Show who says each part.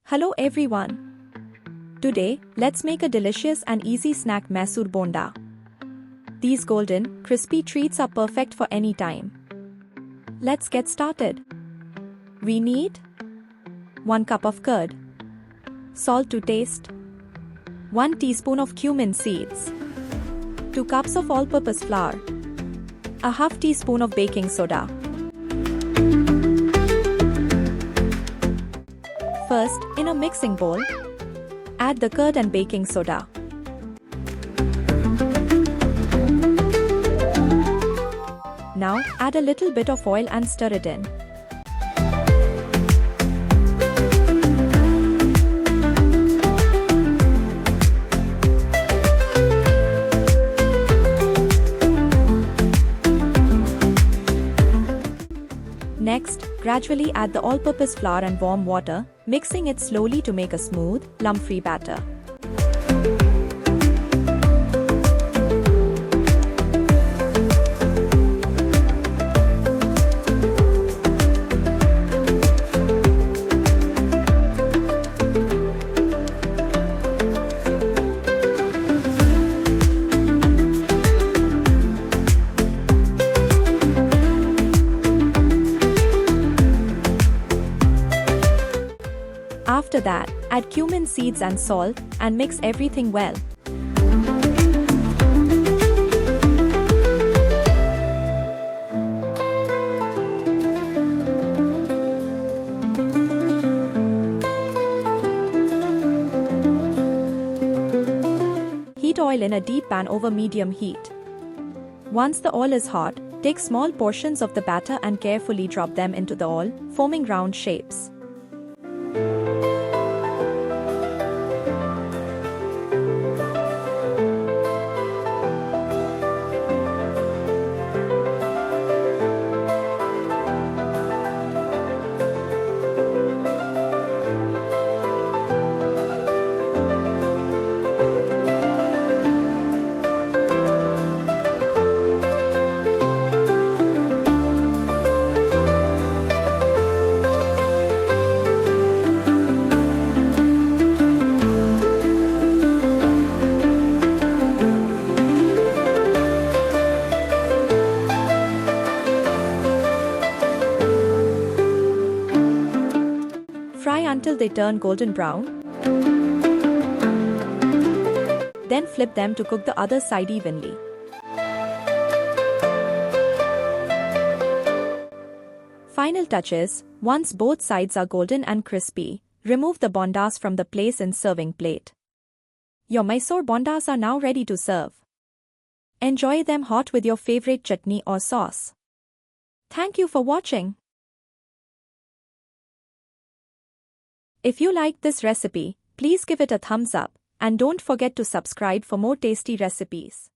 Speaker 1: Hello everyone. Today, let's make a delicious and easy snack Mysore Bonda. These golden, crispy treats are perfect for any time. Let's get started. We need 1 cup of curd, salt to taste, 1 teaspoon of cumin seeds, 2 cups of all-purpose flour, a half teaspoon of baking soda. First, in a mixing bowl, add the curd and baking soda. Now, add a little bit of oil and stir it in. Next, gradually add the all-purpose flour and warm water, mixing it slowly to make a smooth, lump-free batter. After that, add cumin seeds and salt, and mix everything well. Heat oil in a deep pan over medium heat. Once the oil is hot, take small portions of the batter and carefully drop them into the oil, forming round shapes. Fry until they turn golden brown. Then flip them to cook the other side evenly. Final touches: once both sides are golden and crispy, remove the bondas from the place in serving plate. Your Mysore Bondas are now ready to serve. Enjoy them hot with your favorite chutney or sauce. Thank you for watching. If you liked this recipe, please give it a thumbs up, and don't forget to subscribe for more tasty recipes.